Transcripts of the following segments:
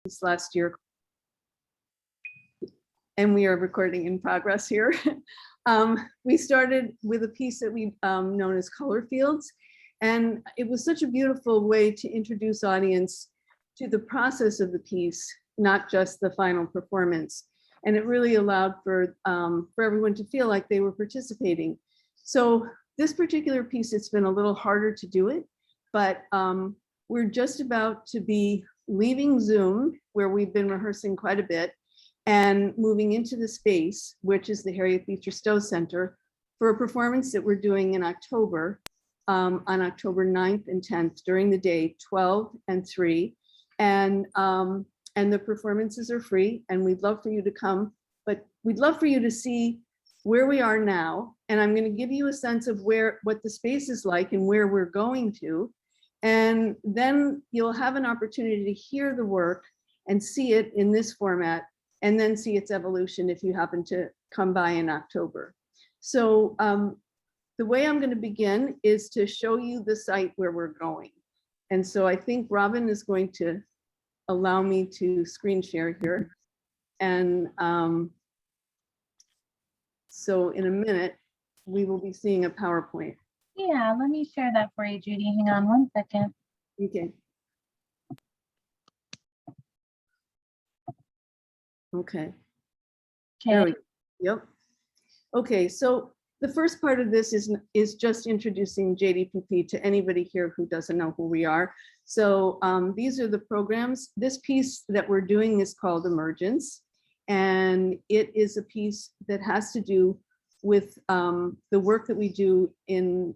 this last year, and we are recording in progress here. We started with a piece that we known as Color Fields, and it was such a beautiful way to introduce audience to the process of the piece, not just the final performance. And it really allowed for everyone to feel like they were participating. So this particular piece, it's been a little harder to do it, but we're just about to be leaving Zoom, where we've been rehearsing quite a bit, and moving into the space, which is the Harriet Beecher Stowe Center, for a performance that we're doing in October, on October 9th and 10th during the day, 12 and 3. And the performances are free, and we'd love for you to come, but we'd love for you to see where we are now. And I'm going to give you a sense of what the space is like and where we're going to. And then you'll have an opportunity to hear the work and see it in this format, and then see its evolution if you happen to come by in October. So the way I'm going to begin is to show you the site where we're going. And so I think Robin is going to allow me to screen share here. And so in a minute, we will be seeing a PowerPoint. Yeah, let me share that for you, Judy. Hang on one second. Okay. Okay. There we go. Yep. Okay, so the first part of this is just introducing JDPP to anybody here who doesn't know who we are. So these are the programs. This piece that we're doing is called Emergence, and it is a piece that has to do with the work that we do in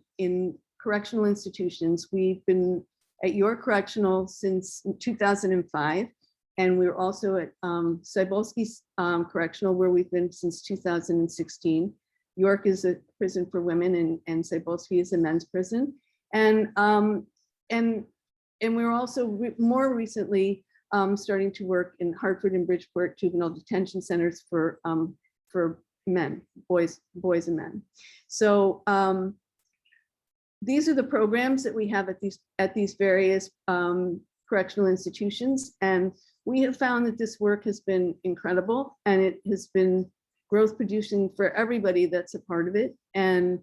correctional institutions. We've been at York Correctional since 2005, and we're also at Cybulski Correctional, where we've been since 2016. York is a prison for women, and Cybulski is a men's prison. And we're also more recently starting to work in Hartford and Bridgeport juvenile detention centers for men, boys and men. So these are the programs that we have at these various correctional institutions, and we have found that this work has been incredible, and it has been growth producing for everybody that's a part of it. And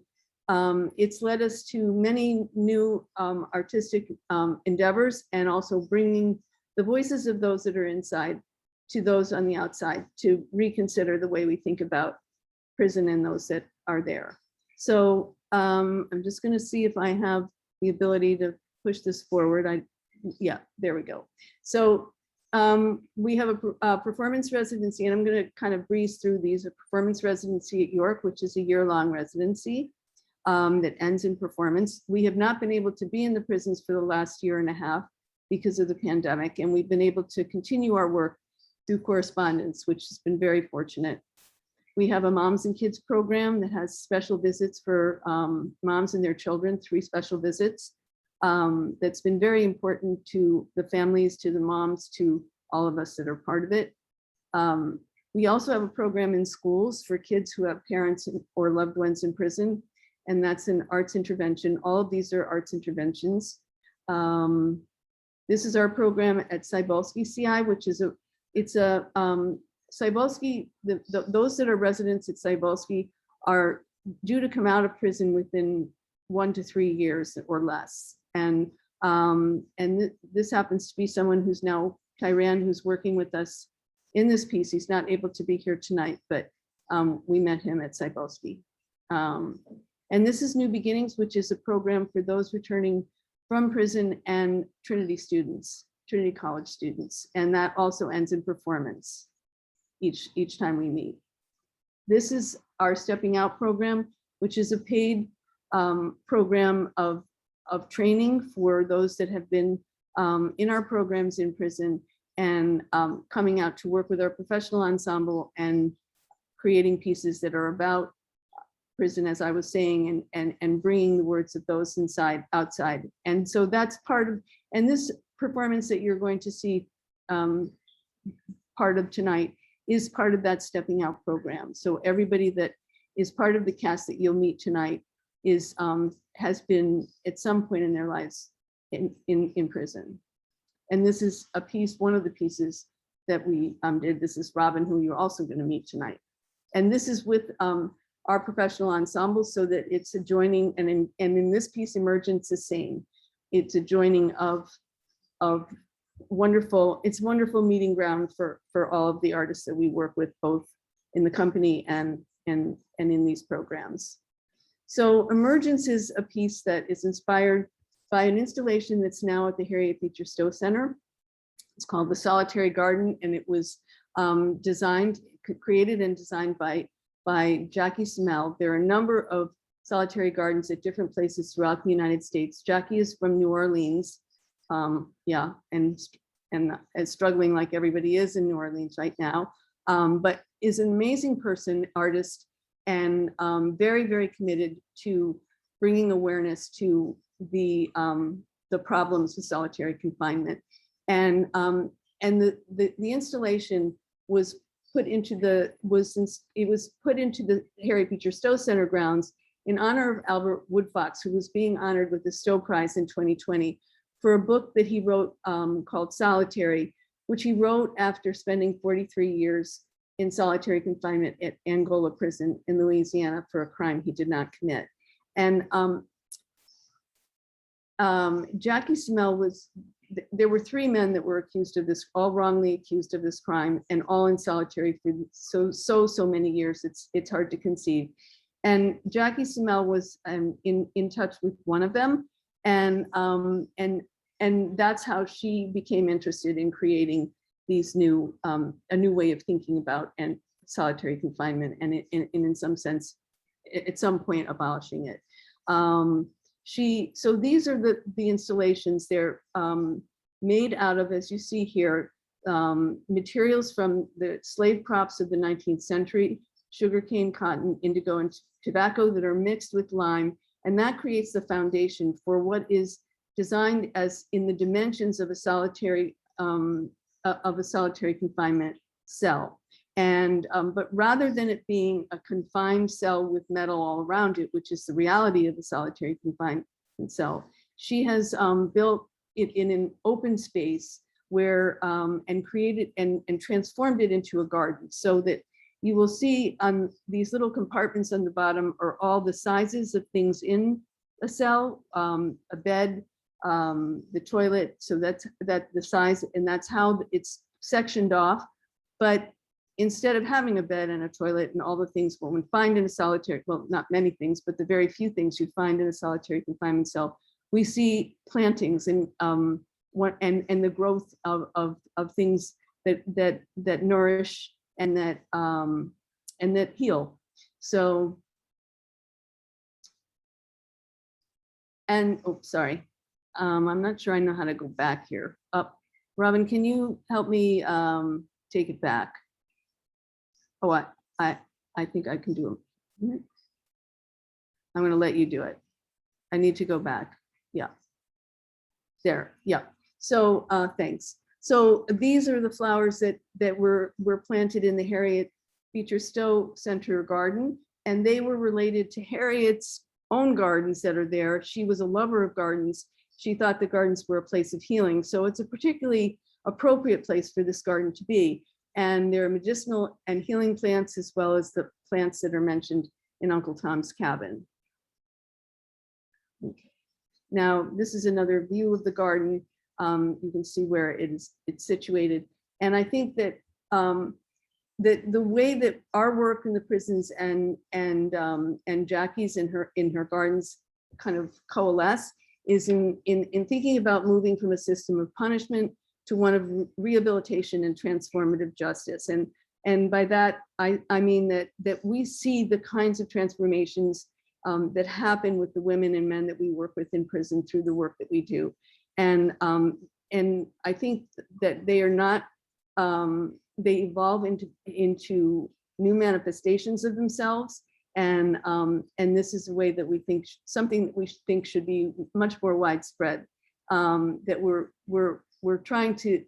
it's led us to many new artistic endeavors, and also bringing the voices of those that are inside to those on the outside to reconsider the way we think about prison and those that are there. So I'm just going to see if I have the ability to push this forward. Yeah, there we go. So we have a performance residency, and I'm going to kind of breeze through these. A performance residency at York, which is a year-long residency that ends in performance. We have not been able to be in the prisons for the last year and a half because of the pandemic, and we've been able to continue our work through correspondence, which has been very fortunate. We have a moms and kids program that has special visits for moms and their children, 3 special visits. That's been very important to the families, to the moms, to all of us that are part of it. We also have a program in schools for kids who have parents or loved ones in prison, and that's an arts intervention. All of these are arts interventions. This is our program at Cybulski CI, which is Cybulski, those that are residents at Cybulski are due to come out of prison within 1 to 3 years or less. And this happens to be someone who's now Tyran, who's working with us in this piece. He's not able to be here tonight, but we met him at Cybulski. And this is New Beginnings, which is a program for those returning from prison and Trinity students, Trinity College students. And that also ends in performance each time we meet. This is our Stepping Out program, which is a paid program of training for those that have been in our programs in prison, and coming out to work with our professional ensemble and creating pieces that are about prison, as I was saying, and bringing the words of those outside. And so that's part of, and this performance that you're going to see part of tonight is part of that Stepping Out program. So everybody that is part of the cast that you'll meet tonight has been at some point in their lives in prison. And this is a piece, one of the pieces we did. This is Robin, who you're also going to meet tonight. And this is with our professional ensemble, so that it's a joining, and in this piece, Emergence is same. It's a joining of wonderful, it's wonderful meeting ground for all of the artists that we work with, both in the company and in these programs. So Emergence is a piece that is inspired by an installation that's now at the Harriet Beecher Stowe Center. It's called The Solitary Garden, and it was created and designed by Jackie Smell. There are a number of solitary gardens at different places throughout the United States. Jackie is from New Orleans, yeah, and struggling like everybody is in New Orleans right now, but is an amazing person, artist, and very, very committed to bringing awareness to the problems with solitary confinement. And the installation was put into the Harriet Beecher Stowe Center grounds in honor of Albert Woodfox, who was being honored with the Stowe Prize in 2020 for a book that he wrote called Solitary, which he wrote after spending 43 years in solitary confinement at Angola prison in Louisiana for a crime he did not commit. And Jackie Smell there were 3 men that were accused of this, all wrongly accused of this crime, and all in solitary for so many years. It's hard to conceive. And Jackie Smell was in touch with one of them, and that's how she became interested in creating these a new way of thinking about and solitary confinement, and in some sense, at some point, abolishing it. So these are the installations. They're made out of, as you see here, materials from the slave crops of the 19th century, sugarcane, cotton, indigo, and tobacco that are mixed with lime. And that creates the foundation for what is designed as in the dimensions of a solitary confinement cell. And but rather than it being a confined cell with metal all around it, which is the reality of the solitary confinement cell, she has built it in an open space where and created and transformed it into a garden, so that you will see on these little compartments on the bottom are all the sizes of things in a cell, a bed, the toilet. So that's the size, and that's how it's sectioned off. But instead of having a bed and a toilet and all the things one would find in a solitary, well, not many things, but the very few things you'd find in a solitary confinement cell, we see plantings and the growth of things that nourish and that heal. So, and oh, sorry, I'm not sure I know how to go back here. Robin, can you help me take it back? Oh, I think I can do it. I'm going to let you do it. I need to go back. Yeah. There. Yeah. So thanks. So these are the flowers that were planted in the Harriet Beecher Stowe Center garden, and they were related to Harriet's own gardens that are there. She was a lover of gardens. She thought the gardens were a place of healing. So it's a particularly appropriate place for this garden to be. And there are medicinal and healing plants, as well as the plants that are mentioned in Uncle Tom's Cabin. Okay. Now, this is another view of the garden. You can see where it's situated. And I think that the way that our work in the prisons and Jackie's in her gardens kind of coalesce is in thinking about moving from a system of punishment to one of rehabilitation and transformative justice. And by that, I mean that we see the kinds of transformations that happen with the women and men that we work with in prison through the work that we do. And I think that they are not, they evolve into new manifestations of themselves. And this is a way that we think, something that we think should be much more widespread, that we're trying to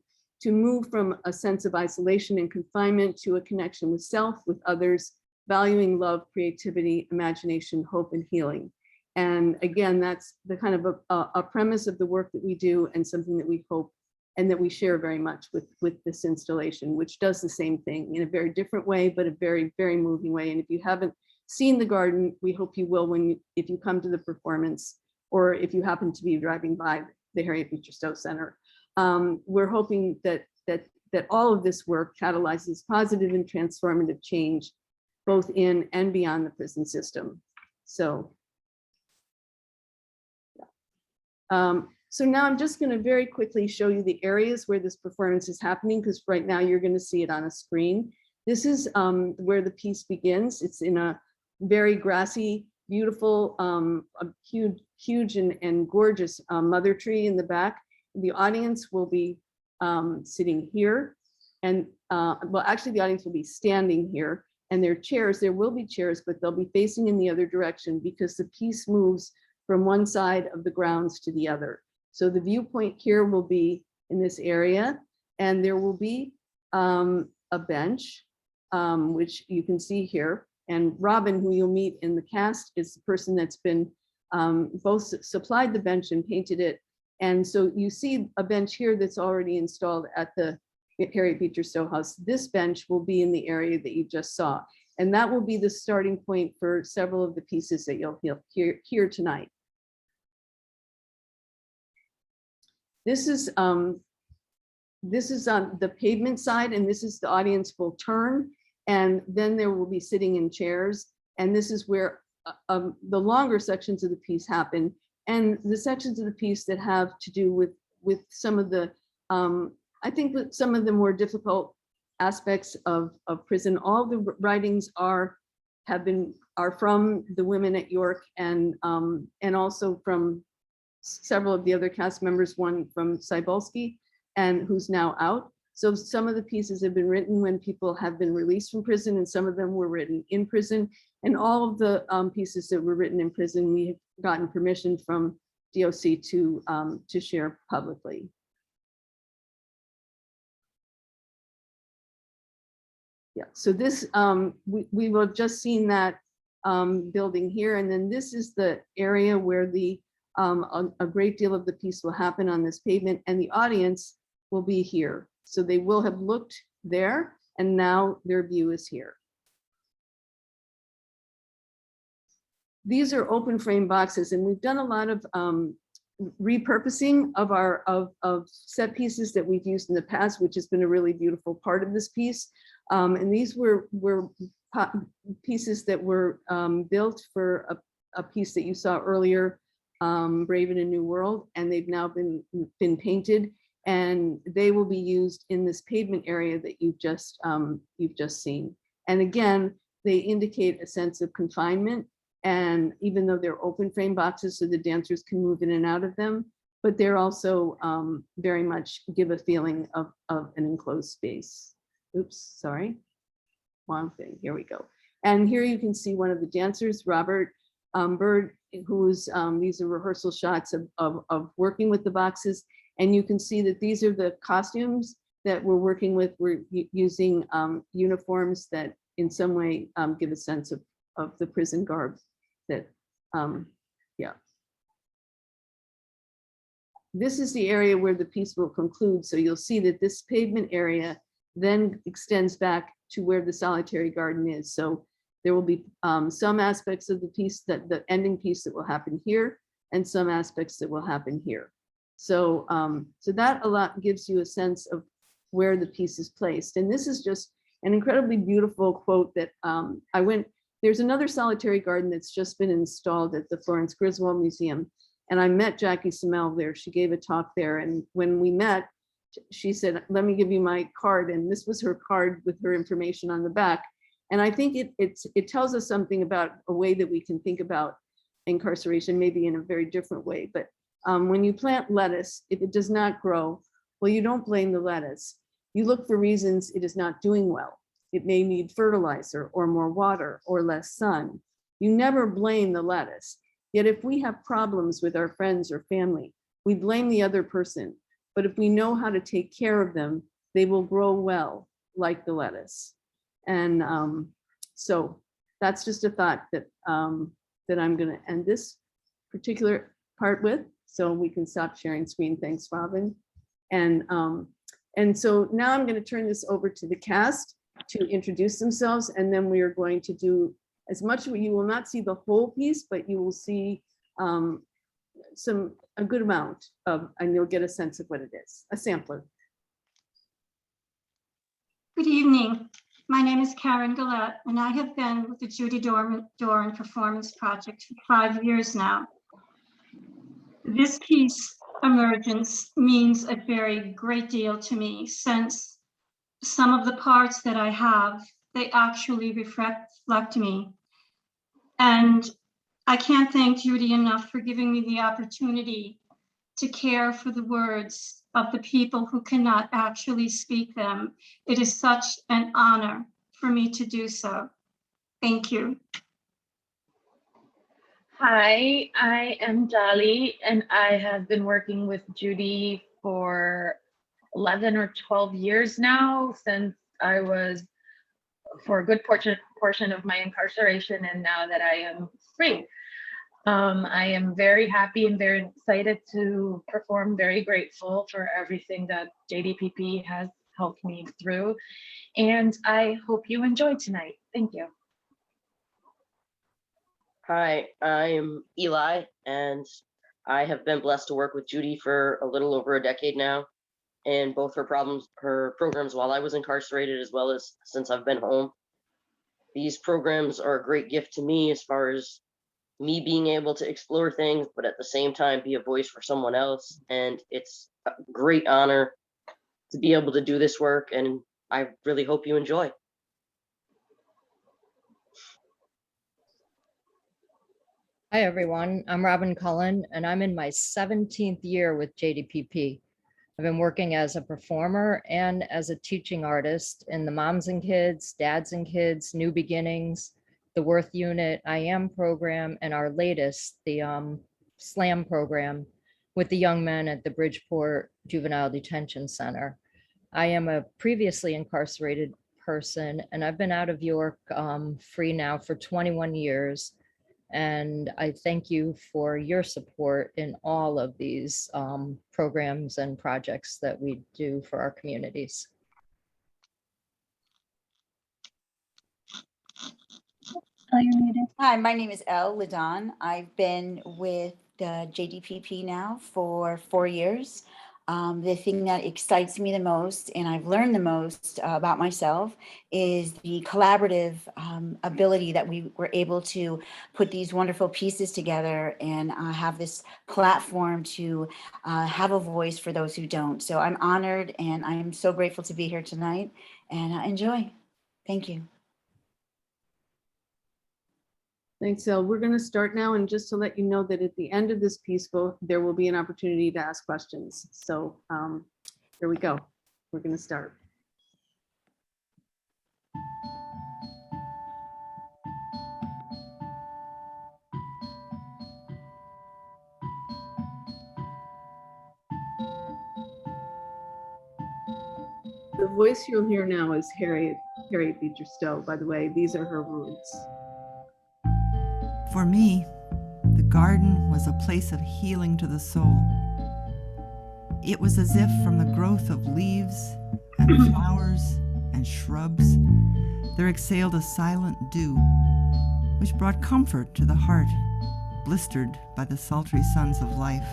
move from a sense of isolation and confinement to a connection with self, with others, valuing love, creativity, imagination, hope, and healing. And again, that's the kind of a premise of the work that we do, and something that we hope and that we share very much with this installation, which does the same thing in a very different way, but a very, very moving way. And if you haven't seen the garden, we hope you will if you come to the performance, or if you happen to be driving by the Harriet Beecher Stowe Center. We're hoping that all of this work catalyzes positive and transformative change, both in and beyond the prison system. So, so now I'm just going to very quickly show you the areas where this performance is happening, because right now you're going to see it on a screen. This is where the piece begins. It's in a very grassy, beautiful, a huge and gorgeous mother tree in the back. The audience will be sitting here, and well, actually the audience will be standing here, and there will be chairs, but they'll be facing in the other direction because the piece moves from one side of the grounds to the other. So the viewpoint here will be in this area, and there will be a bench, which you can see here. And Robin, who you'll meet in the cast, is the person that's been both supplied the bench and painted it. And so you see a bench here that's already installed at the Harriet Beecher Stowe House. This bench will be in the area that you just saw. And that will be the starting point for several of the pieces that you'll hear tonight. This is on the pavement side, and this is the audience will turn, and then there will be sitting in chairs. And this is where the longer sections of the piece happen. And the sections of the piece that have to do with some of the, I think with some of the more difficult aspects of prison. All the writings are from the women at York, and also from several of the other cast members, one from Cybulski, and who's now out. So some of the pieces have been written when people have been released from prison, and some of them were written in prison. And all of the pieces that were written in prison, we have gotten permission from DOC to share publicly. Yeah, so this, we will have just seen that building here, and then this is the area where the a great deal of the piece will happen on this pavement, and the audience will be here. So they will have looked there, and now their view is here. These are open frame boxes, and we've done a lot of repurposing of set pieces that we've used in the past, which has been a really beautiful part of this piece. And these were pieces that were built for a piece that you saw earlier, Brave in a New World, and they've now been painted, and they will be used in this pavement area that you've just seen. And again, they indicate a sense of confinement. And even though they're open frame boxes, so the dancers can move in and out of them, but they're also very much give a feeling of an enclosed space. Oops, sorry, wrong thing, here we go. And here you can see one of the dancers, Robert Bird, who's, these are rehearsal shots of working with the boxes. And you can see that these are the costumes that we're working with. We're using uniforms that in some way give a sense of the prison garb that, yeah. This is the area where the piece will conclude. So you'll see that this pavement area then extends back to where the solitary garden is. So there will be some aspects of the piece, that the ending piece, that will happen here, and some aspects that will happen here. So, so that a lot gives you a sense of where the piece is placed. And this is just an incredibly beautiful quote that there's another solitary garden that's just been installed at the Florence Griswold Museum. And I met Jackie Samel there. She gave a talk there. And when we met, she said, let me give you my card. And this was her card with her information on the back. And I think it tells us something about a way that we can think about incarceration, maybe in a very different way. But when you plant lettuce, if it does not grow, well, you don't blame the lettuce. You look for reasons it is not doing well. It may need fertilizer or more water or less sun. You never blame the lettuce. Yet if we have problems with our friends or family, we blame the other person. But if we know how to take care of them, they will grow well, like the lettuce. And so that's just a thought that that I'm going to end this particular part with, so we can stop sharing screen. Thanks, Robin. And so now I'm going to turn this over to the cast to introduce themselves, and then we are going to do as much. You will not see the whole piece, but you will see a good amount of, and you'll get a sense of what it is, a sampler. Good evening. My name is Karen Gillette, and I have been with the Judy Doran Performance Project for 5 years now. This piece, Emergence, means a very great deal to me, since some of the parts that I have, they actually reflect me. And I can't thank Judy enough for giving me the opportunity to care for the words of the people who cannot actually speak them. It is such an honor for me to do so. Thank you. Hi, I am Dolly, and I have been working with Judy for 11 or 12 years now, since I was for a good portion of my incarceration, and now that I am free. I am very happy and very excited to perform, very grateful for everything that JDPP has helped me through, and I hope you enjoy tonight. Thank you. Hi, I'm Eli, and I have been blessed to work with Judy for a little over a decade now, and both her programs while I was incarcerated, as well as since I've been home. These programs are a great gift to me as far as me being able to explore things, but at the same time be a voice for someone else. And it's a great honor to be able to do this work, and I really hope you enjoy. Hi, everyone. I'm Robin Cullen, and I'm in my 17th year with JDPP. I've been working as a performer and as a teaching artist in the Moms and Kids, Dads and Kids, New Beginnings, the Worth Unit, I Am program, and our latest, the SLAM program with the young men at the Bridgeport Juvenile Detention Center. I am a previously incarcerated person, and I've been out of York free now for 21 years. And I thank you for your support in all of these programs and projects that we do for our communities. Oh, you're muted. Hi, my name is Elle Ladon. I've been with JDPP now for 4 years. The thing that excites me the most, and I've learned the most about myself, is the collaborative ability that we were able to put these wonderful pieces together and have this platform to have a voice for those who don't. So I'm honored, and I'm so grateful to be here tonight, and enjoy. Thank you. Thanks, Elle. We're going to start now, and just to let you know that at the end of this piece, there will be an opportunity to ask questions. So here we go. We're going to start. The voice you'll hear now is Harriet Beecher Stowe, by the way. These are her words. For me, the garden was a place of healing to the soul. It was as if from the growth of leaves and flowers and shrubs, there exhaled a silent dew, which brought comfort to the heart, blistered by the sultry suns of life.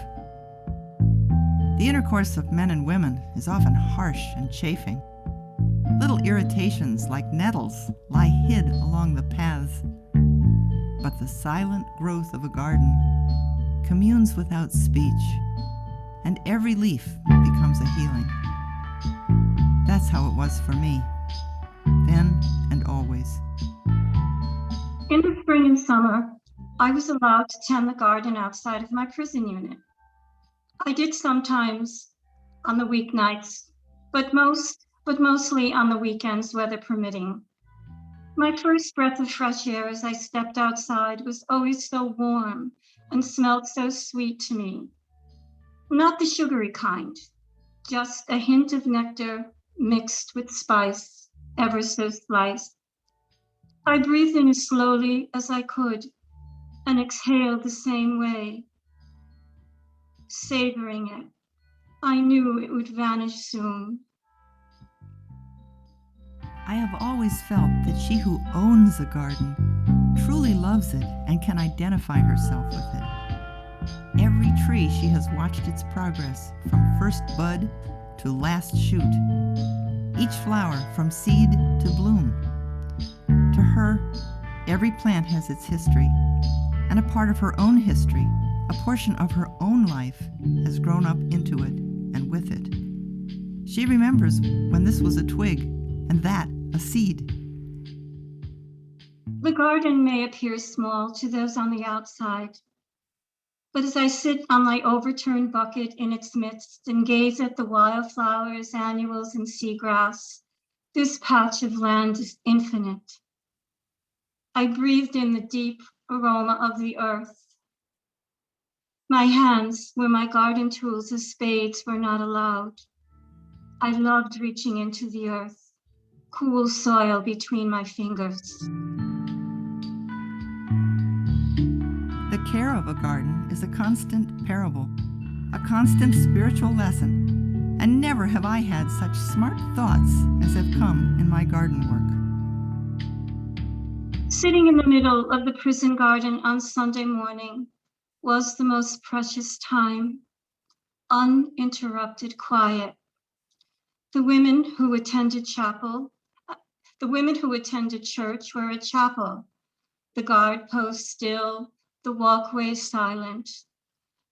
The intercourse of men and women is often harsh and chafing. Little irritations like nettles lie hid along the paths. But the silent growth of a garden communes without speech, and every leaf becomes a healing. That's how it was for me, then and always. In the spring and summer, I was allowed to tend the garden outside of my prison unit. I did sometimes on the weeknights, but mostly on the weekends, weather permitting. My first breath of fresh air as I stepped outside was always so warm and smelled so sweet to me. Not the sugary kind, just a hint of nectar mixed with spice, ever so sliced. I breathed in as slowly as I could and exhaled the same way, savoring it, I knew it would vanish soon. I have always felt that she who owns a garden truly loves it and can identify herself with it. Every tree she has watched its progress from first bud to last shoot, each flower from seed to bloom. To her, every plant has its history, and a part of her own history, a portion of her own life, has grown up into it and with it. She remembers when this was a twig and that a seed. The garden may appear small to those on the outside, but as I sit on my overturned bucket in its midst and gaze at the wildflowers, annuals, and seagrass, this patch of land is infinite. I breathed in the deep aroma of the earth. My hands were my garden tools as spades were not allowed. I loved reaching into the earth, cool soil between my fingers. The care of a garden is a constant parable, a constant spiritual lesson, and never have I had such smart thoughts as have come in my garden work. Sitting in the middle of the prison garden on Sunday morning was the most precious time, uninterrupted quiet. The women who attended church were at chapel, the guard post still, the walkway silent,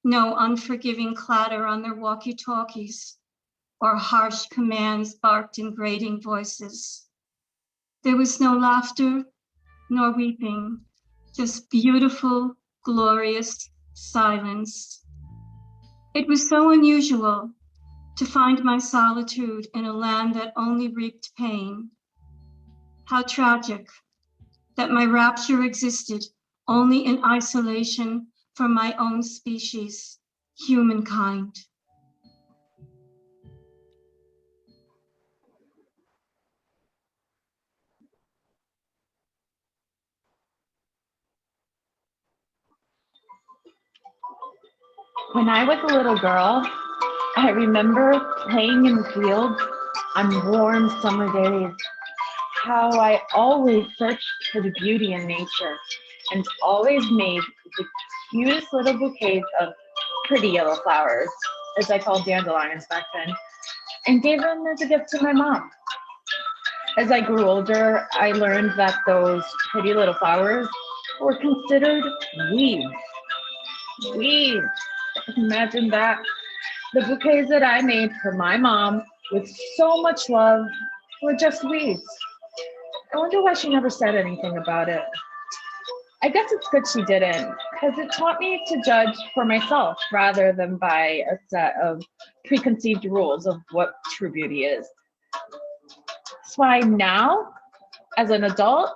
no unforgiving clatter on their walkie-talkies or harsh commands barked in grating voices. There was no laughter nor weeping, just beautiful, glorious silence. It was so unusual to find my solitude in a land that only reaped pain. How tragic that my rapture existed only in isolation from my own species, humankind. When I was a little girl, I remember playing in the fields on warm summer days, how I always searched for the beauty in nature and always made the cutest little bouquets of pretty yellow flowers, as I called dandelions back then, and gave them as a gift to my mom. As I grew older, I learned that those pretty little flowers were considered weeds. Weeds. Imagine that. The bouquets that I made for my mom with so much love were just weeds. I wonder why she never said anything about it. I guess it's good she didn't, because it taught me to judge for myself rather than by a set of preconceived rules of what true beauty is. That's why now, as an adult,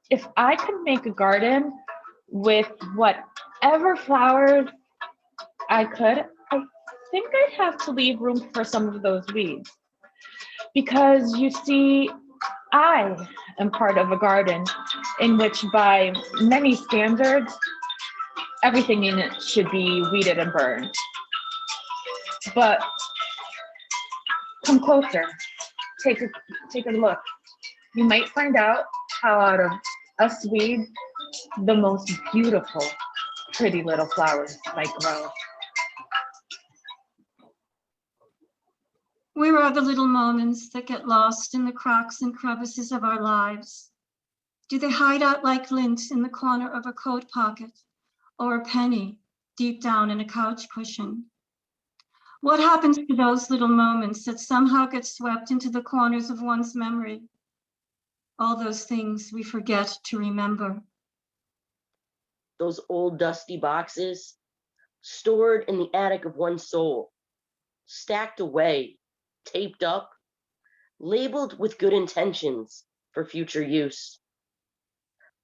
if I could make a garden with whatever flowers I could, I think I'd have to leave room for some of those weeds. Because you see, I am part of a garden in which, by many standards, everything in it should be weeded and burned. But come closer, take a look. You might find out how out of us weeds, the most beautiful, pretty little flowers might grow. Where are the little moments that get lost in the cracks and crevices of our lives? Do they hide out like lint in the corner of a coat pocket or a penny deep down in a couch cushion? What happens to those little moments that somehow get swept into the corners of one's memory? All those things we forget to remember. Those old dusty boxes stored in the attic of one's soul, stacked away, taped up, labeled with good intentions for future use.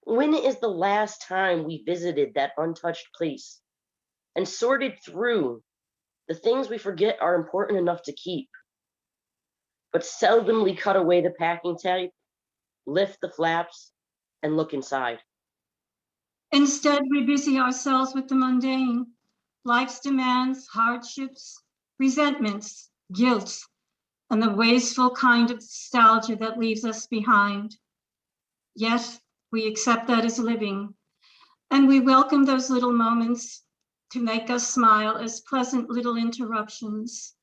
When is the last time we visited that untouched place and sorted through the things we forget are important enough to keep, but seldomly cut away the packing tape, lift the flaps, and look inside? Instead, we busy ourselves with the mundane, life's demands, hardships, resentments, guilt, and the wasteful kind of nostalgia that leaves us behind. Yet we accept that as living, and we welcome those little moments to make us smile as pleasant little interruptions.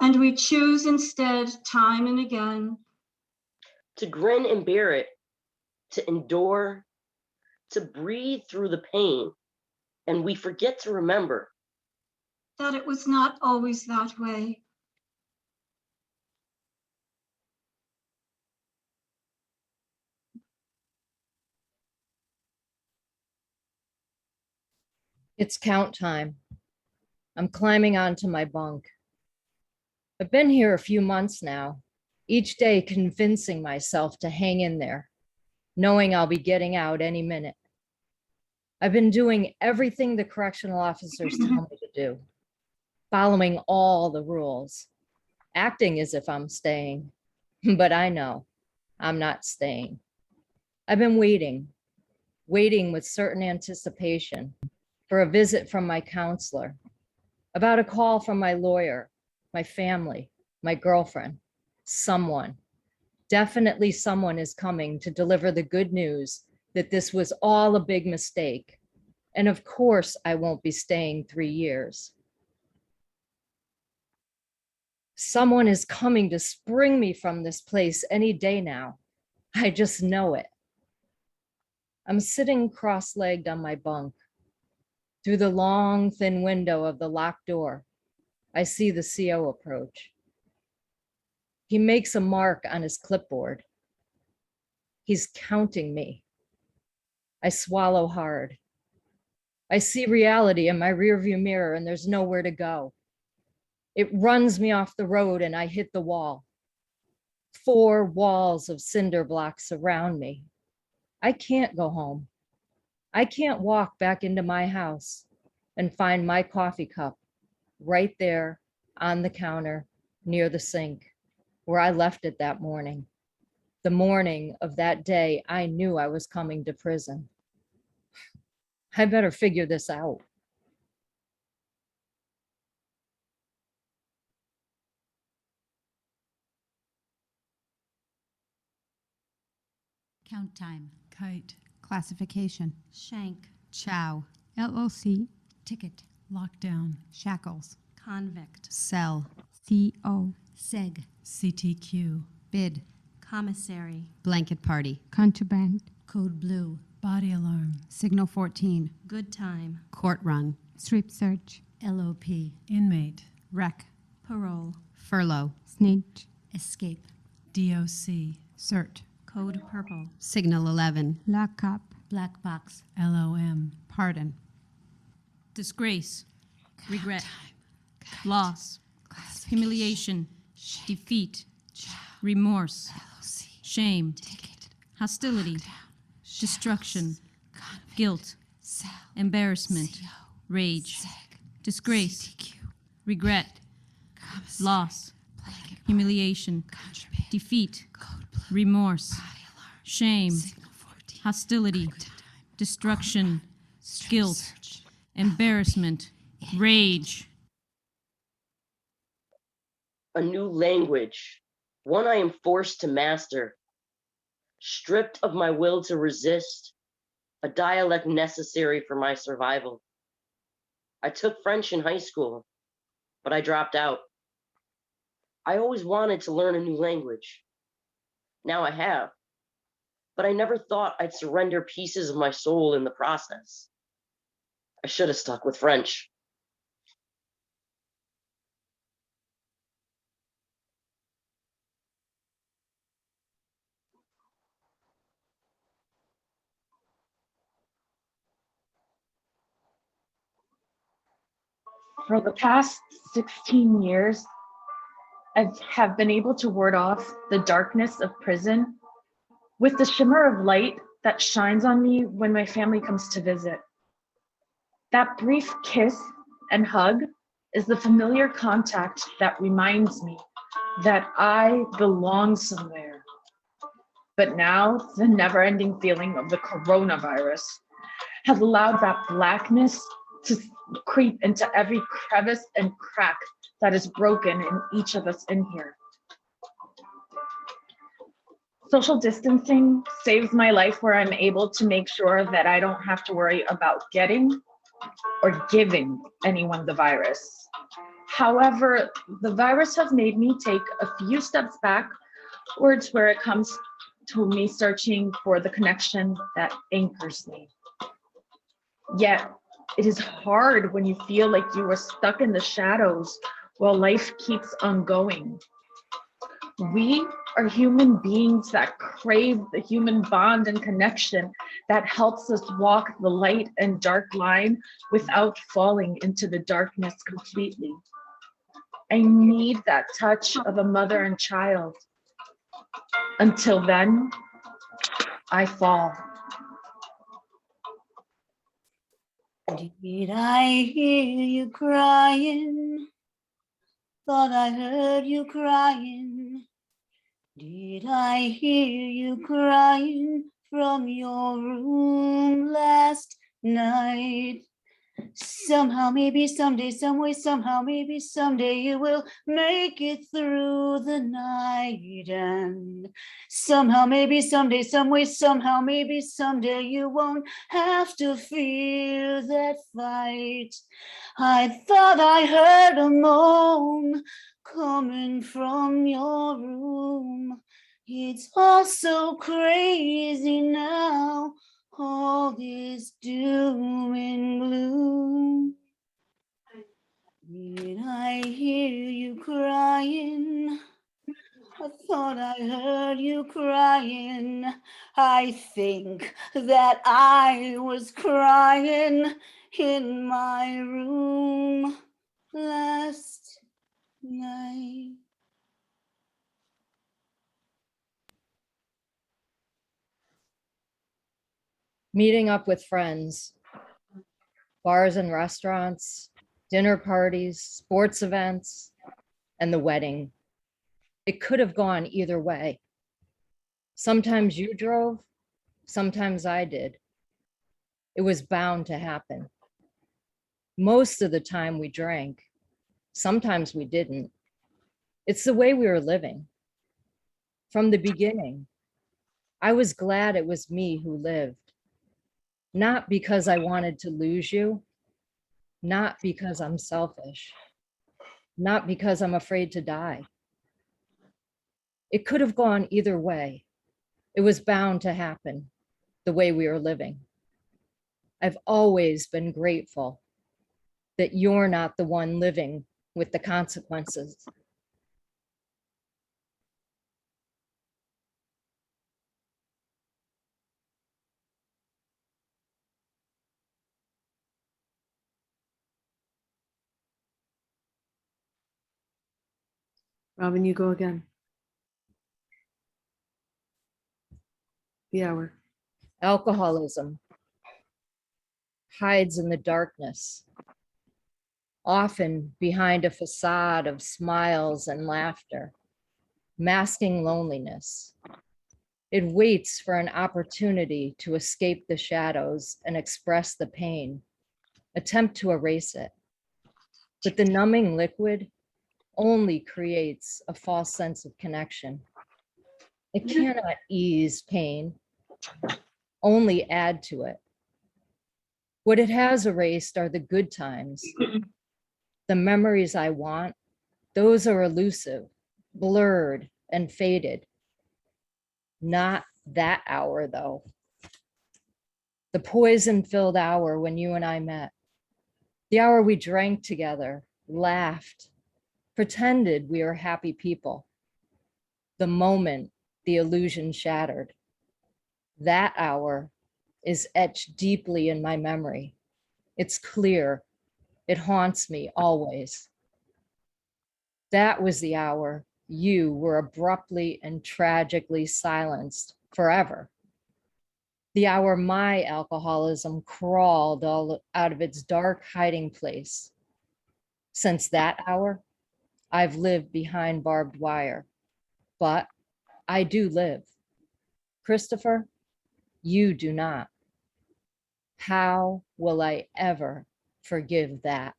And we choose instead, time and again, to grin and bear it, to endure, to breathe through the pain. And we forget to remember that it was not always that way. It's count time. I'm climbing onto my bunk. I've been here a few months now, each day convincing myself to hang in there, knowing I'll be getting out any minute. I've been doing everything the correctional officers tell me to do, following all the rules, acting as if I'm staying, but I know I'm not staying. I've been waiting with certain anticipation for a visit from my counselor, about a call from my lawyer, my family, my girlfriend, someone. Definitely someone is coming to deliver the good news that this was all a big mistake. And of course, I won't be staying 3 years. Someone is coming to spring me from this place any day now. I just know it. I'm sitting cross-legged on my bunk. Through the long, thin window of the locked door, I see the CO approach. He makes a mark on his clipboard. He's counting me. I swallow hard. I see reality in my rearview mirror and there's nowhere to go. It runs me off the road and I hit the wall. 4 walls of cinder blocks surround me. I can't go home. I can't walk back into my house and find my coffee cup right there on the counter near the sink where I left it that morning. The morning of that day, I knew I was coming to prison. I better figure this out. Count time. Kite. Classification. Shank. Chow. LOC. Ticket. Lockdown. Shackles. Convict. Cell. CO. Seg. CTQ. Bid. Commissary. Blanket party. Contraband. Code blue. Body alarm. Signal 14. Good time. Court run. Strip search. LOP. Inmate. Rec. Parole. Furlough. Snitch. Escape. DOC. Cert. Code purple. Signal 11. Lockup. Black box. LOM. Pardon. Disgrace, regret, loss, humiliation, defeat, remorse, shame, hostility, destruction, guilt, embarrassment, rage, disgrace, regret, loss, humiliation, defeat, remorse, shame, hostility, destruction, guilt, embarrassment, rage. a new language, one I am forced to master, stripped of my will to resist, a dialect necessary for my survival. I took French in high school, but I dropped out. I always wanted to learn a new language. Now I have, but I never thought I'd surrender pieces of my soul in the process. I should have stuck with French. For the past 16 years, I have been able to ward off the darkness of prison with the shimmer of light that shines on me when my family comes to visit. That brief kiss and hug is the familiar contact that reminds me that I belong somewhere. But now the never-ending feeling of the coronavirus has allowed that blackness to creep into every crevice and crack that is broken in each of us in here. Social distancing saves my life where I'm able to make sure that I don't have to worry about getting or giving anyone the virus. However, the virus has made me take a few steps backwards where it comes to me searching for the connection that anchors me. Yet, it is hard when you feel like you are stuck in the shadows while life keeps on going. We are human beings that crave the human bond and connection that helps us walk the light and dark line without falling into the darkness completely. I need that touch of a mother and child. Until then, I fall. Did I hear you crying? Thought I heard you crying. Did I hear you crying from your room last night? Somehow, maybe someday, some way, somehow, maybe someday you will make it through the night. And somehow, maybe someday, some way, somehow, maybe someday you won't have to fear that fight. I thought I heard a moan coming from your room. It's all so crazy now. All this doom and gloom. Did I hear you crying? I thought I heard you crying. I think that I was crying in my room last night. Meeting up with friends, bars and restaurants, dinner parties, sports events, and the wedding. It could have gone either way. Sometimes you drove, sometimes I did. It was bound to happen. Most of the time we drank, sometimes we didn't. It's the way we were living. From the beginning, I was glad it was me who lived. Not because I wanted to lose you, not because I'm selfish, not because I'm afraid to die. It could have gone either way. It was bound to happen, the way we were living. I've always been grateful that you're not the one living with the consequences. Robin, you go again. The hour. Alcoholism hides in the darkness, often behind a facade of smiles and laughter, masking loneliness. It waits for an opportunity to escape the shadows and express the pain, attempt to erase it. But the numbing liquid only creates a false sense of connection. It cannot ease pain, only add to it. What it has erased are the good times. The memories I want, those are elusive, blurred, and faded. Not that hour, though. The poison-filled hour when you and I met. The hour we drank together, laughed, pretended we were happy people. The moment the illusion shattered. That hour is etched deeply in my memory. It's clear. It haunts me always. That was the hour you were abruptly and tragically silenced forever. The hour my alcoholism crawled all out of its dark hiding place. Since that hour, I've lived behind barbed wire, but I do live. Christopher, you do not. How will I ever forgive that?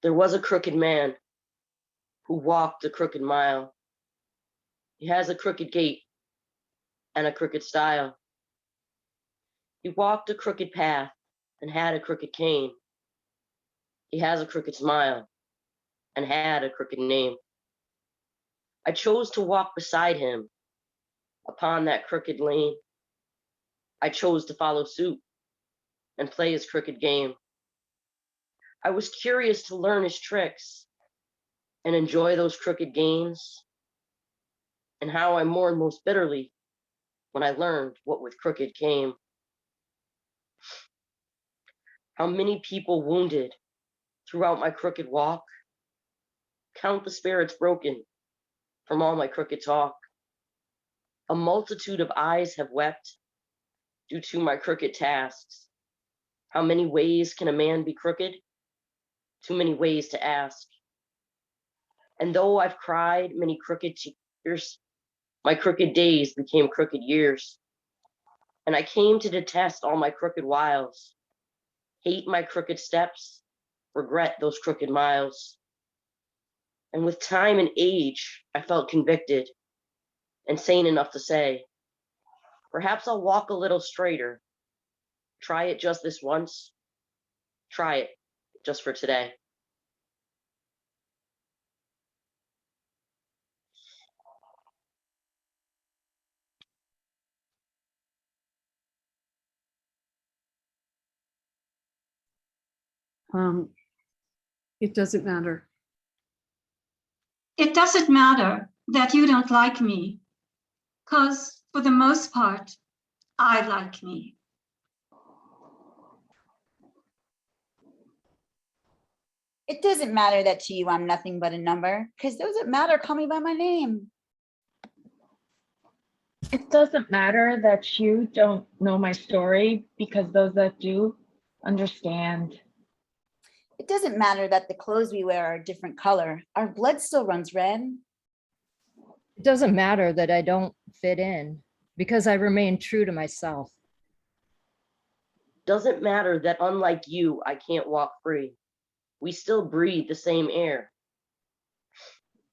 There was a crooked man who walked the crooked mile. He has a crooked gait and a crooked style. He walked a crooked path and had a crooked cane. He has a crooked smile and had a crooked name. I chose to walk beside him upon that crooked lane. I chose to follow suit and play his crooked game. I was curious to learn his tricks and enjoy those crooked gains, and how I mourned most bitterly when I learned what with crooked came. How many people wounded throughout my crooked walk, count the spirits broken from all my crooked talk. A multitude of eyes have wept due to my crooked tasks. How many ways can a man be crooked? Too many ways to ask. And though I've cried many crooked tears, my crooked days became crooked years. And I came to detest all my crooked wiles, hate my crooked steps, regret those crooked miles. And with time and age, I felt convicted and sane enough to say, perhaps I'll walk a little straighter. Try it just this once. Try it just for today. It doesn't matter. It doesn't matter that you don't like me, because for the most part, I like me. It doesn't matter that to you I'm nothing but a number, because those that matter call me by my name. It doesn't matter that you don't know my story, because those that do understand. It doesn't matter that the clothes we wear are a different color. Our blood still runs red. It doesn't matter that I don't fit in because I remain true to myself. Doesn't matter that unlike you, I can't walk free. We still breathe the same air.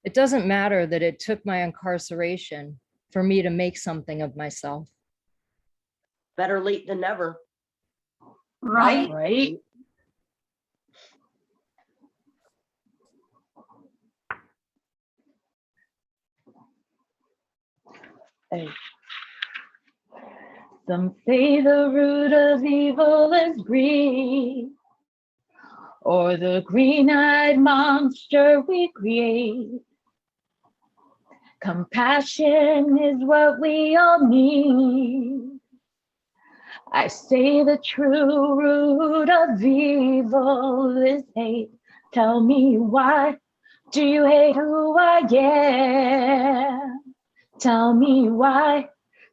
It doesn't matter that it took my incarceration for me to make something of myself. Better late than never. Right? Right? Hey. Some say the root of evil is greed, or the green-eyed monster we create. Compassion is what we all need. I say the true root of evil is hate. Tell me, why do you hate who I am? Tell me, why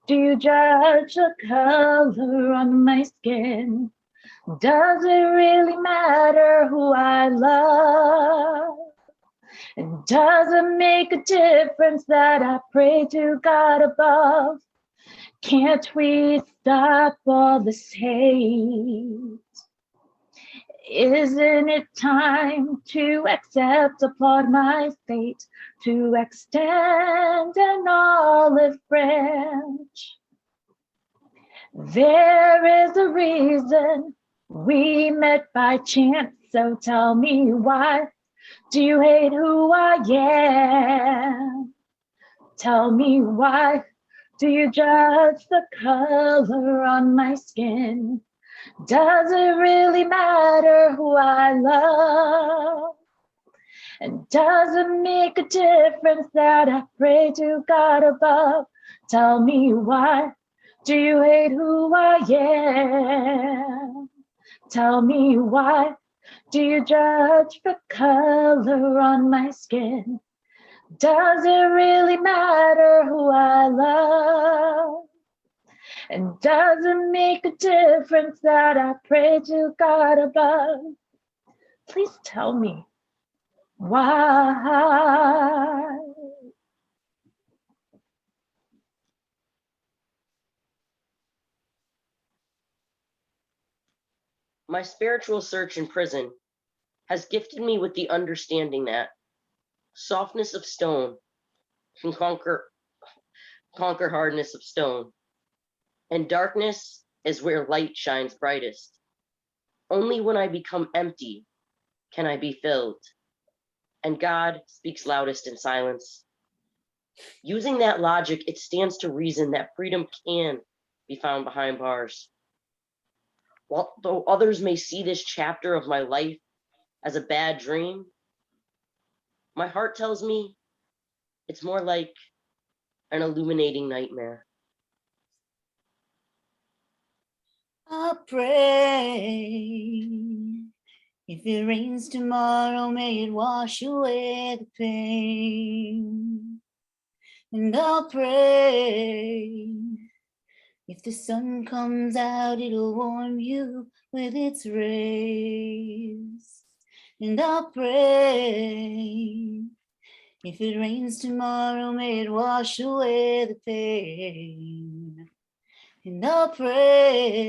do you judge the color on my skin? Does it really matter who I love? And does it make a difference that I pray to God above? Can't we stop all this hate? Isn't it time to accept, applaud my fate, to extend an olive branch? There is a reason we met by chance, so tell me, why do you hate who I am? Tell me, why do you judge the color on my skin? Does it really matter who I love? And does it make a difference that I pray to God above? Tell me, why do you hate who I am? Tell me, why do you judge the color on my skin? Does it really matter who I love? And does it make a difference that I pray to God above? Please tell me why. My spiritual search in prison has gifted me with the understanding that softness of stone can conquer hardness of stone, and darkness is where light shines brightest. Only when I become empty can I be filled, and God speaks loudest in silence. Using that logic, it stands to reason that freedom can be found behind bars. While though others may see this chapter of my life as a bad dream, my heart tells me it's more like an illuminating nightmare. I pray if it rains tomorrow, may it wash away the pain. And I'll pray if the sun comes out, it'll warm you with its rays. And I'll pray if it rains tomorrow, may it wash away the pain. And I'll pray,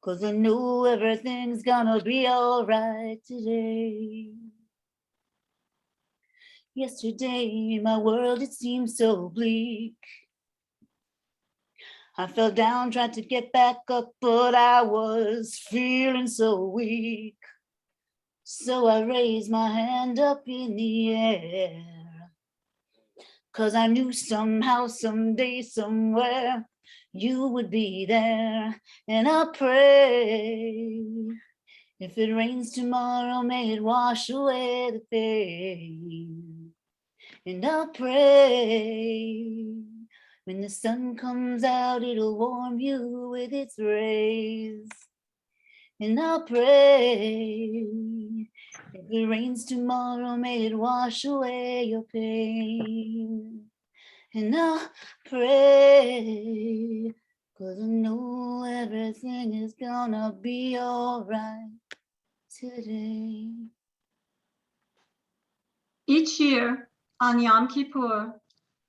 'cause I know everything's gonna be all right today. Yesterday, my world, it seemed so bleak. I fell down, tried to get back up, but I was feeling so weak. So I raised my hand up in the air, 'cause I knew somehow, someday, somewhere, you would be there. And I pray, if it rains tomorrow, may it wash away the pain. And I'll pray, when the sun comes out, it'll warm you with its rays. And I'll pray, if it rains tomorrow, may it wash away your pain. And I'll pray, 'cause I know everything is gonna be all right today. Each year on Yom Kippur,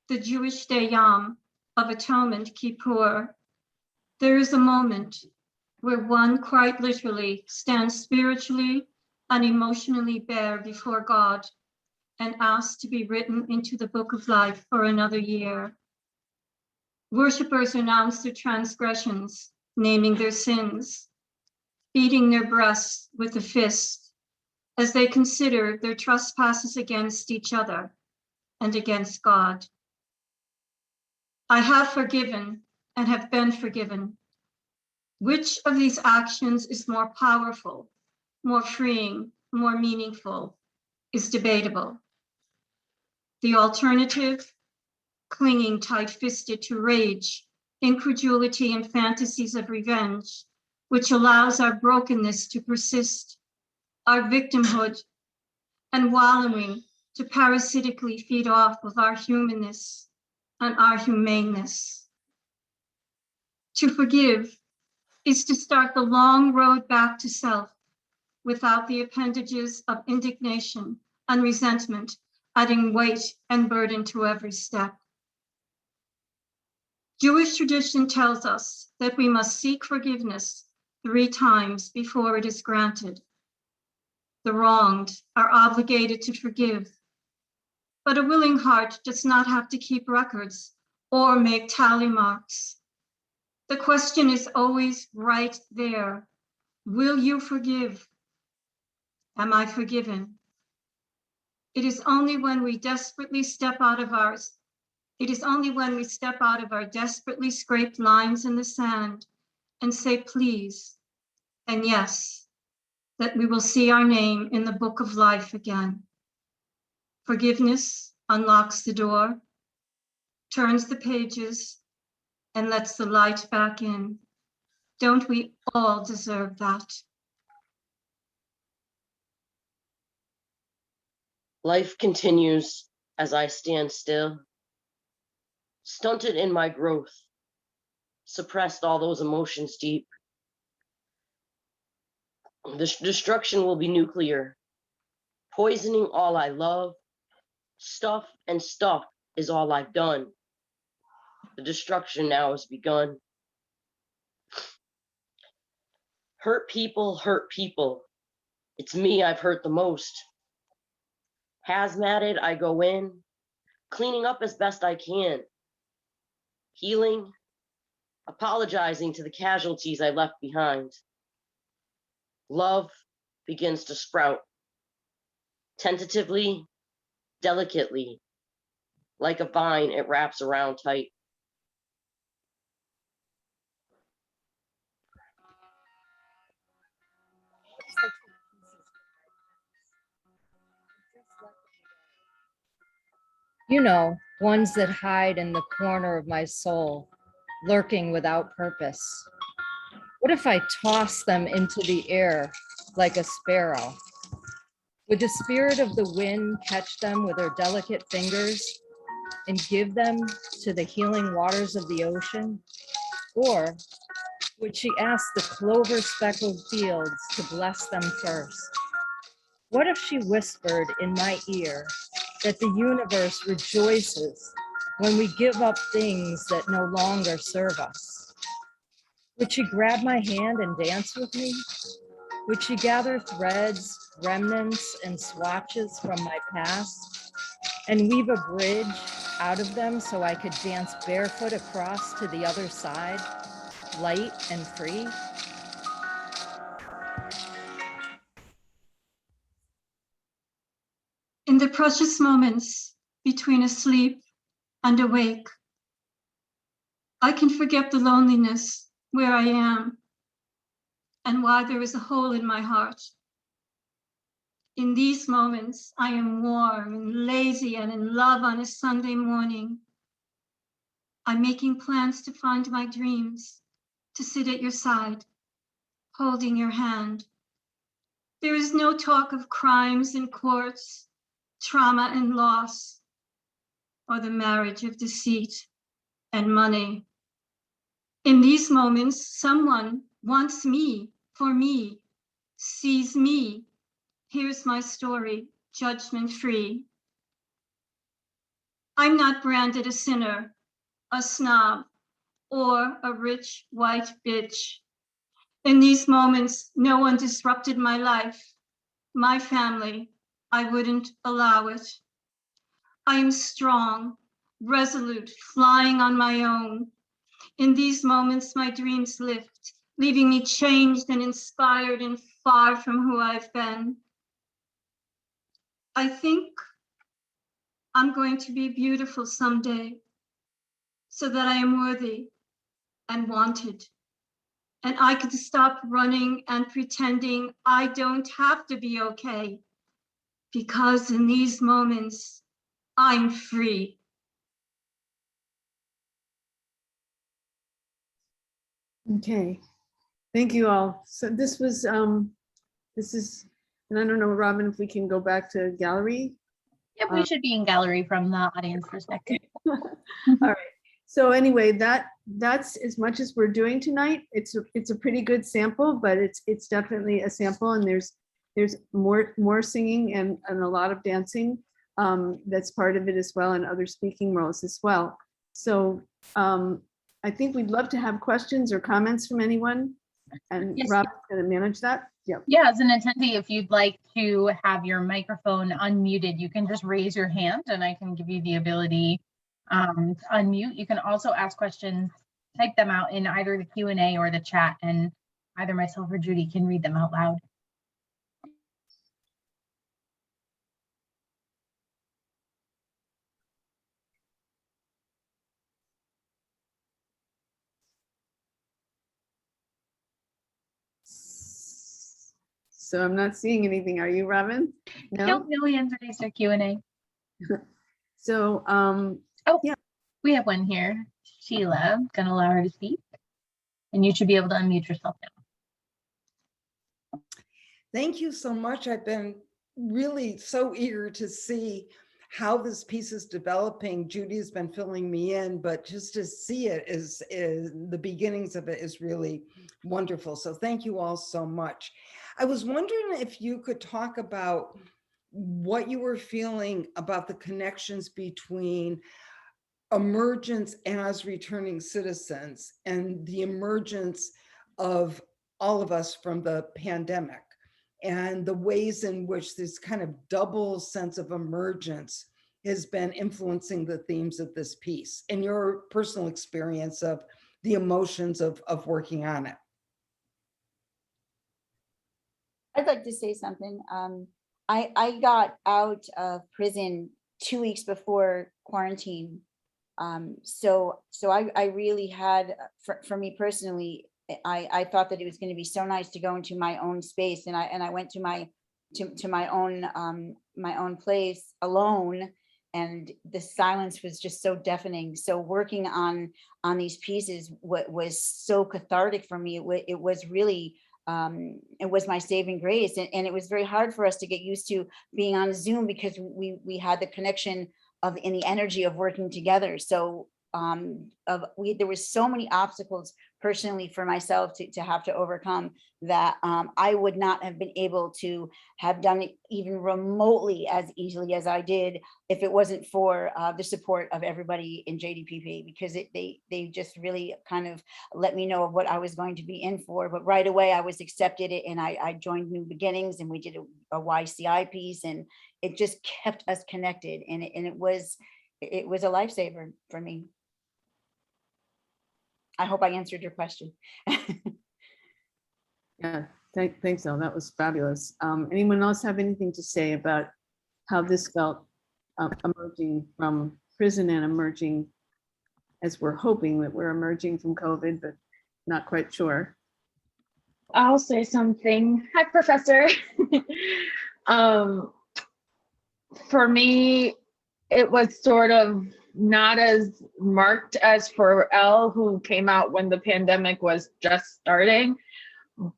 the Jewish day Yom of Atonement Kippur, there is a moment where one quite literally stands spiritually and emotionally bare before God and asks to be written into the book of life for another year. Worshippers renounce their transgressions, naming their sins, beating their breasts with a fist as they consider their trespasses against each other and against God. I have forgiven and have been forgiven. Which of these actions is more powerful, more freeing, more meaningful, is debatable. The alternative, clinging tight-fisted to rage, incredulity, and fantasies of revenge, which allows our brokenness to persist, our victimhood, and wallowing to parasitically feed off of our humanness and our humaneness. To forgive is to start the long road back to self without the appendages of indignation and resentment adding weight and burden to every step. Jewish tradition tells us that we must seek forgiveness 3 times before it is granted. The wronged are obligated to forgive, but a willing heart does not have to keep records or make tally marks. The question is always right there. Will you forgive? Am I forgiven? It is only when we step out of our desperately scraped lines in the sand and say please and yes, that we will see our name in the book of life again. Forgiveness unlocks the door, turns the pages, and lets the light back in. Don't we all deserve that? Life continues as I stand still, stunted in my growth, suppressed all those emotions deep. The destruction will be nuclear, poisoning all I love. Stuff and stuff is all I've done. The destruction now has begun. Hurt people, It's me I've hurt the most. Hazmated, I go in, cleaning up as best I can, healing, apologizing to the casualties I left behind. Love begins to sprout, tentatively, delicately, like a vine it wraps around tight. You know, ones that hide in the corner of my soul, lurking without purpose. What if I toss them into the air like a sparrow? Would the spirit of the wind catch them with her delicate fingers and give them to the healing waters of the ocean? Or would she ask the clover-speckled fields to bless them first? What if she whispered in my ear that the universe rejoices when we give up things that no longer serve us? Would she grab my hand and dance with me? Would she gather threads, remnants, and swatches from my past and weave a bridge out of them so I could dance barefoot across to the other side, light and free? In the precious moments between asleep and awake, I can forget the loneliness where I am and why there is a hole in my heart. In these moments, I am warm and lazy and in love on a Sunday morning. I'm making plans to find my dreams, to sit at your side, holding your hand. There is no talk of crimes in courts, trauma and loss, or the marriage of deceit and money. In these moments, someone wants me, for me, sees me, hears my story, judgment-free. I'm not branded a sinner, a snob, or a rich white bitch. In these moments, no one disrupted my life, my family. I wouldn't allow it. I am strong, resolute, flying on my own. In these moments, my dreams lift, leaving me changed and inspired and far from who I've been. I think I'm going to be beautiful someday, so that I am worthy and wanted. And I could stop running and pretending I don't have to be okay, because in these moments, I'm free. Okay, thank you all. So this is, and I don't know, Robin, if we can go back to gallery. Yep, we should be in gallery from the audience perspective. All right. So anyway, that's as much as we're doing tonight. It's a pretty good sample, but it's definitely a sample, and there's more singing and a lot of dancing that's part of it as well, and other speaking roles as well. So I think we'd love to have questions or comments from anyone, and Yes. Rob's going to manage that. Yep. Yeah, as an attendee, if you'd like to have your microphone unmuted, you can just raise your hand and I can give you the ability to unmute. You can also ask questions, type them out in either the Q&A or the chat, and either myself or Judy can read them out loud. So I'm not seeing anything. Are you, Robin? No hands raised or Q&A. So yeah, we have one here. Sheila, gonna allow her to speak, and you should be able to unmute yourself now. Thank you so much. I've been really so eager to see how this piece is developing. Judy's been filling me in, but just to see it is the beginnings of it is really wonderful. So thank you all so much. I was wondering if you could talk about what you were feeling about the connections between emergence as returning citizens and the emergence of all of us from the pandemic. and the ways in which this kind of double sense of emergence has been influencing the themes of this piece and your personal experience of the emotions of working on it. I'd like to say something. I got out of prison 2 weeks before quarantine. So I really had, for me personally, I thought that it was going to be so nice to go into my own space, and I went to my own place alone, and the silence was just so deafening. So working on these pieces was so cathartic for me. It was really it was my saving grace, and it was very hard for us to get used to being on Zoom because we had the connection of in the energy of working together. So there was so many obstacles personally for myself to have to overcome that I would not have been able to have done it even remotely as easily as I did if it wasn't for the support of everybody in JDPP, because they just really kind of let me know of what I was going to be in for. But right away I was accepted it, and I joined New Beginnings, and we did a YCI piece, and it just kept us connected, and it was a lifesaver for me. I hope I answered your question. Yeah, thanks, Elle. That was fabulous. Anyone else have anything to say about how this felt emerging from prison and emerging, as we're hoping that we're emerging from COVID, but not quite sure? I'll say something. Hi, Professor. For me, it was sort of not as marked as for Elle, who came out when the pandemic was just starting.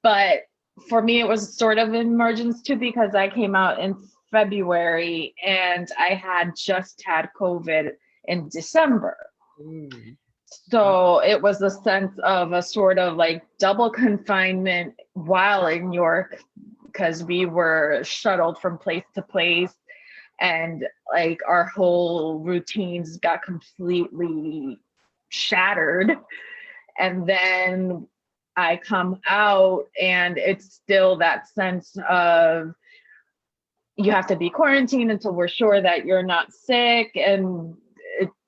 But for me, it was sort of an emergence too, because I came out in February and I had just had COVID in December. So it was a sense of a sort of like double confinement while in New York, because we were shuttled from place to place, and like our whole routines got completely shattered. And then I come out and it's still that sense of you have to be quarantined until we're sure that you're not sick. And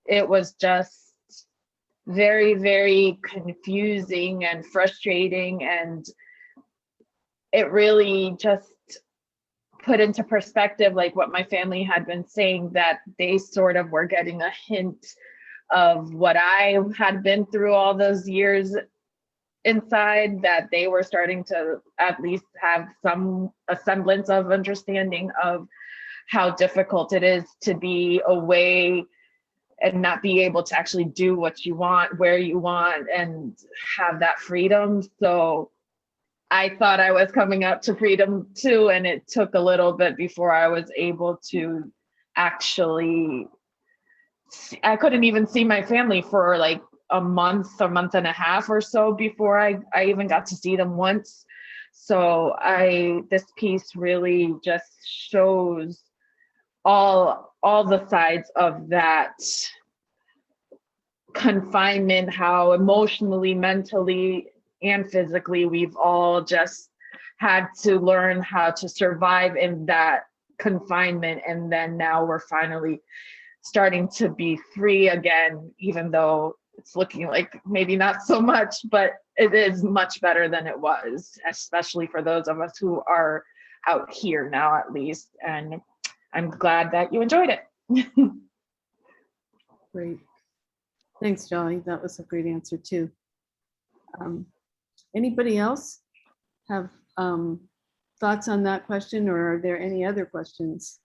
it was just very, very confusing and frustrating. And it really just put into perspective like what my family had been saying, that they sort of were getting a hint of what I had been through all those years inside, that they were starting to at least have a semblance of understanding of how difficult it is to be away and not be able to actually do what you want, where you want, and have that freedom. So I thought I was coming up to freedom too, and it took a little bit before I was able to actually, I couldn't even see my family for like a month and a half or so before I even got to see them once. So this piece really just shows all the sides of that confinement, how emotionally, mentally, and physically we've all just had to learn how to survive in that confinement. And then now we're finally starting to be free again, even though it's looking like maybe not so much, but it is much better than it was, especially for those of us who are out here now, at least. And I'm glad that you enjoyed it. Great. Thanks, Jolly. That was a great answer too. Anybody else have thoughts on that question, or are there any other questions?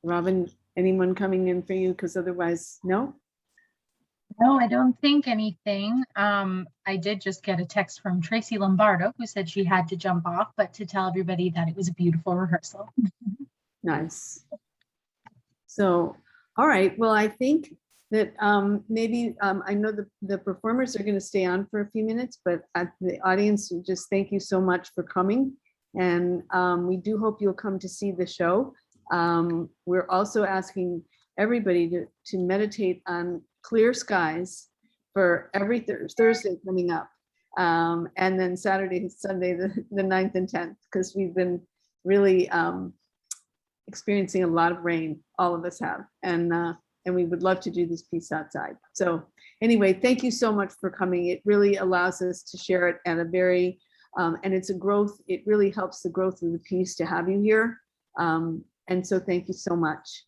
Robin, anyone coming in for you? Because otherwise, no? No, I don't think anything. I did just get a text from Tracy Lombardo, who said she had to jump off, but to tell everybody that it was a beautiful rehearsal. Nice. So, all right. Well, I think that maybe I know the performers are going to stay on for a few minutes, but the audience, just thank you so much for coming. And we do hope you'll come to see the show. We're also asking everybody to meditate on clear skies for every Thursday coming up. And then Saturday and Sunday, the 9th and 10th, because we've been really experiencing a lot of rain, all of us have. And we would love to do this piece outside. So anyway, thank you so much for coming. It really allows us to share it at a very, and it's a growth, it really helps the growth of the piece to have you here. And so thank you so much.